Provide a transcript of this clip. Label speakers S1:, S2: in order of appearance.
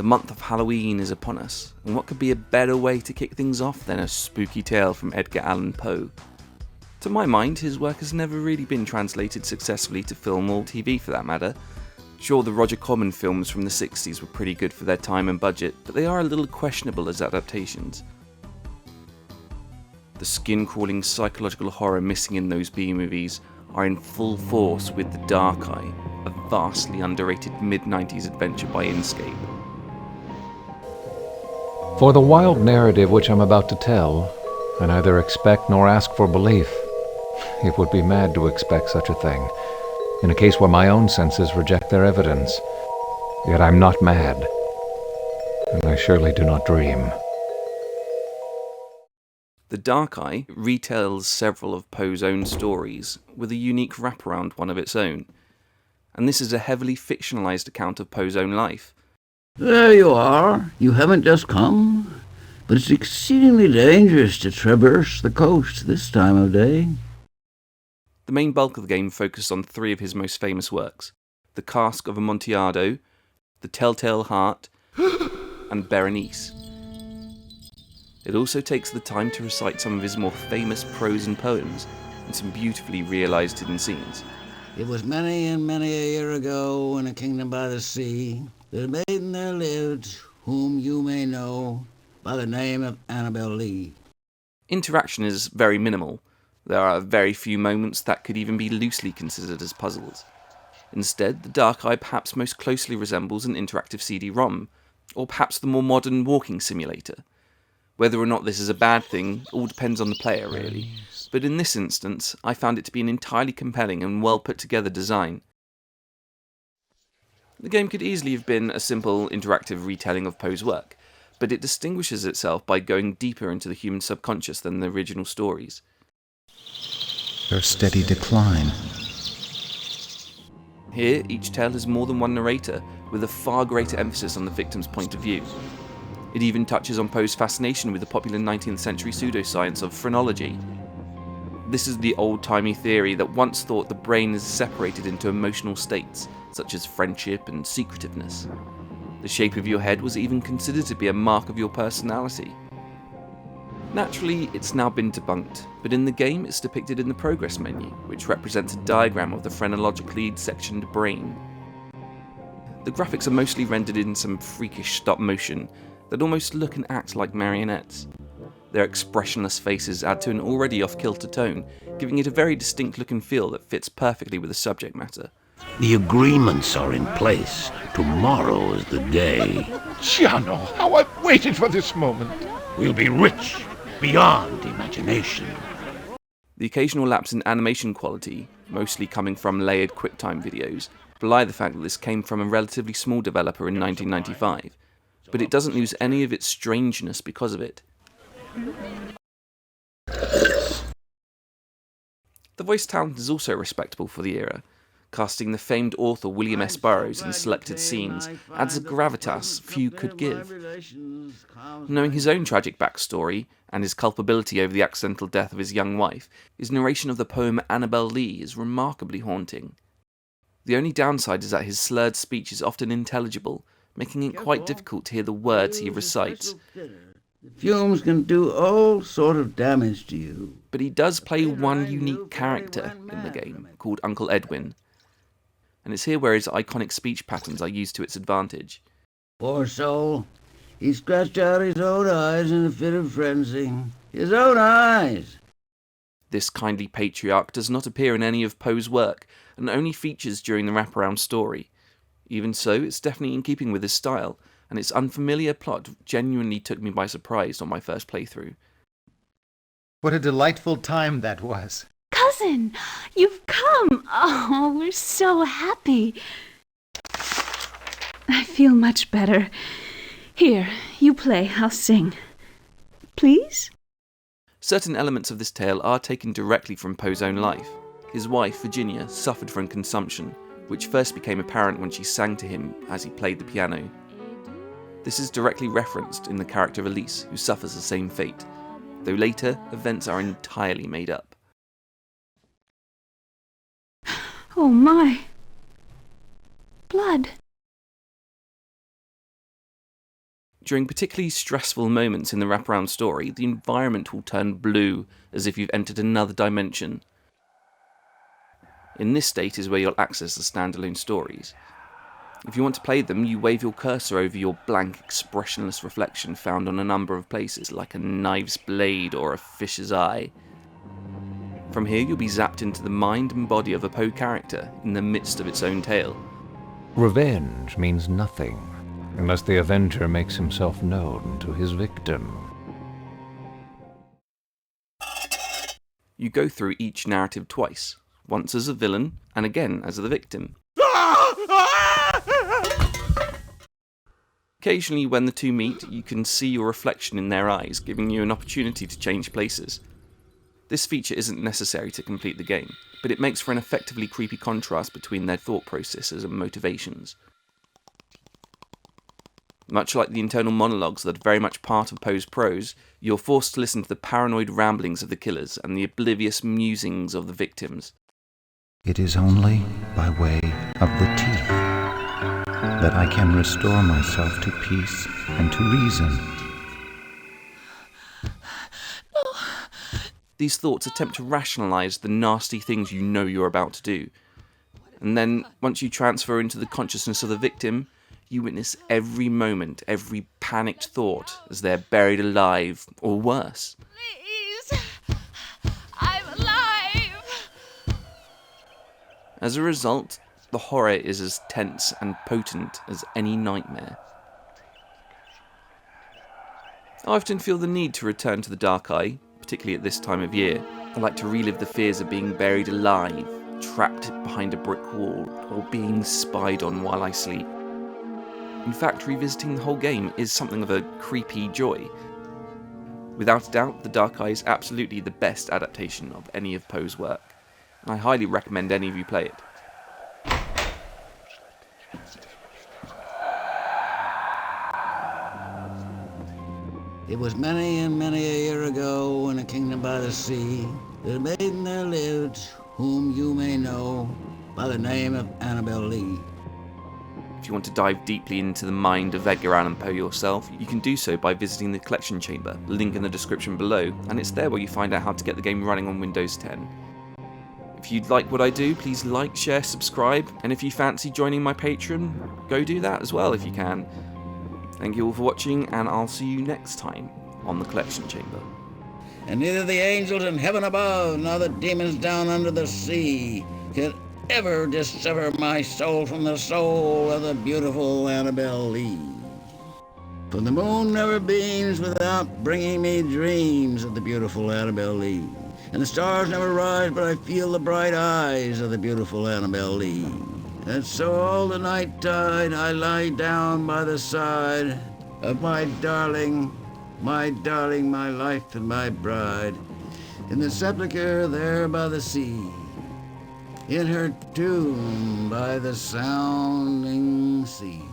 S1: month of Halloween is upon us, and what could be a better way to kick things off than a spooky tale from Edgar Allan Poe? To my mind, his work has never really been translated successfully to film or TV for that matter. Sure, the Roger Corman films from the 60s were pretty good for their time and budget, but they are a little questionable as adaptations. The skin-crawling psychological horror missing in those B-movies are in full force with The Dark Eye, a vastly underrated mid-90s adventure by Inscape.
S2: For the wild narrative which I'm about to tell, I neither expect nor ask for belief. It would be mad to expect such a thing, in a case where my own senses reject their evidence. Yet I'm not mad, and I surely do not dream.
S1: The Dark Eye retells several of Poe's own stories, with a unique wraparound one of its own. And this is a heavily fictionalized account of Poe's own life.
S3: There you are. You haven't just come, but it's exceedingly dangerous to traverse the coast this time of day.
S1: The main bulk of the game focused on three of his most famous works: The Cask of Amontillado, The Telltale Heart, and Berenice. It also takes the time to recite some of his more famous prose and poems, and some beautifully realised hidden scenes.
S3: It was many and many a year ago, in a kingdom by the sea, that a maiden there lived, whom you may know by the name of Annabel Lee.
S1: Interaction is very minimal. There are very few moments that could even be loosely considered as puzzles. Instead, The Dark Eye perhaps most closely resembles an interactive CD-ROM, or perhaps the more modern walking simulator. Whether or not this is a bad thing all depends on the player, really. But in this instance, I found it to be an entirely compelling and well put together design. The game could easily have been a simple interactive retelling of Poe's work, but it distinguishes itself by going deeper into the human subconscious than the original stories.
S4: Their steady decline.
S1: Here, each tale has more than one narrator, with a far greater emphasis on the victim's point of view. It even touches on Poe's fascination with the popular 19th century pseudoscience of phrenology. This is the old-timey theory that once thought the brain is separated into emotional states, such as friendship and secretiveness. The shape of your head was even considered to be a mark of your personality. Naturally, it's now been debunked, but in the game it's depicted in the progress menu, which represents a diagram of the phrenologically sectioned brain. The graphics are mostly rendered in some freakish stop motion that almost look and act like marionettes. Their expressionless faces add to an already off-kilter tone, giving it a very distinct look and feel that fits perfectly with the subject matter.
S3: The agreements are in place. Tomorrow is the day.
S5: Giano, how I've waited for this moment.
S3: We'll be rich beyond imagination.
S1: The occasional lapse in animation quality, mostly coming from layered QuickTime videos, belie the fact that this came from a relatively small developer in 1995, but it doesn't lose any of its strangeness because of it. The voice talent is also respectable for the era. Casting the famed author William S. Burroughs in selected scenes adds a gravitas few could give. Knowing his own tragic backstory and his culpability over the accidental death of his young wife, his narration of the poem Annabel Lee is remarkably haunting. The only downside is that his slurred speech is often unintelligible, making it quite difficult to hear the words he recites.
S3: The fumes can do all sort of damage to you.
S1: But he does play one unique character in the game, called Uncle Edwin. And it's here where his iconic speech patterns are used to its advantage.
S3: Poor soul. He scratched out his own eyes in a fit of frenzy. His own eyes!
S1: This kindly patriarch does not appear in any of Poe's work, and only features during the wraparound story. Even so, it's definitely in keeping with his style, and its unfamiliar plot genuinely took me by surprise on my first playthrough.
S4: What a delightful time that was.
S6: Cousin, you've come. Oh, we're so happy. I feel much better. Here, you play, I'll sing. Please?
S1: Certain elements of this tale are taken directly from Poe's own life. His wife, Virginia, suffered from consumption, which first became apparent when she sang to him as he played the piano. This is directly referenced in the character of Elise, who suffers the same fate, though later events are entirely made up.
S6: Oh my. Blood.
S1: During particularly stressful moments in the wraparound story, the environment will turn blue as if you've entered another dimension. In this state is where you'll access the standalone stories. If you want to play them, you wave your cursor over your blank, expressionless reflection found on a number of places, like a knife's blade or a fish's eye. From here, you'll be zapped into the mind and body of a Poe character in the midst of its own tale.
S2: Revenge means nothing unless the avenger makes himself known to his victim.
S1: You go through each narrative twice, once as a villain and again as the victim. Occasionally, when the two meet, you can see your reflection in their eyes, giving you an opportunity to change places. This feature isn't necessary to complete the game, but it makes for an effectively creepy contrast between their thought processes and motivations. Much like the internal monologues that are very much part of Poe's prose, you're forced to listen to the paranoid ramblings of the killers and the oblivious musings of the victims.
S7: It is only by way of the teeth that I can restore myself to peace and to reason.
S1: These thoughts attempt to rationalise the nasty things you know you're about to do. And then, once you transfer into the consciousness of the victim, you witness every moment, every panicked thought as they're buried alive, or worse.
S8: Please! I'm alive!
S1: As a result, the horror is as tense and potent as any nightmare. I often feel the need to return to the Dark Eye, particularly at this time of year. I like to relive the fears of being buried alive, trapped behind a brick wall, or being spied on while I sleep. In fact, revisiting the whole game is something of a creepy joy. Without a doubt, The Dark Eye is absolutely the best adaptation of any of Poe's work, and I highly recommend any of you play it.
S3: It was many and many a year ago in a kingdom by the sea, that a maiden there lived, whom you may know by the name of Annabel Lee.
S1: If you want to dive deeply into the mind of Edgar Allan Poe yourself, you can do so by visiting the collection chamber, link in the description below, and it's there where you find out how to get the game running on Windows 10. If you'd like what I do, please like, share, subscribe, and if you fancy joining my Patreon, go do that as well if you can. Thank you all for watching, and I'll see you next time on the collection chamber.
S3: And neither the angels in heaven above, nor the demons down under the sea, could ever dissever my soul from the soul of the beautiful Annabel Lee. For the moon never beams without bringing me dreams of the beautiful Annabel Lee. And the stars never rise, but I feel the bright eyes of the beautiful Annabel Lee. And so all the night tide I lie down by the side of my darling, my life and my bride, in the sepulchre there by the sea, in her tomb by the sounding sea.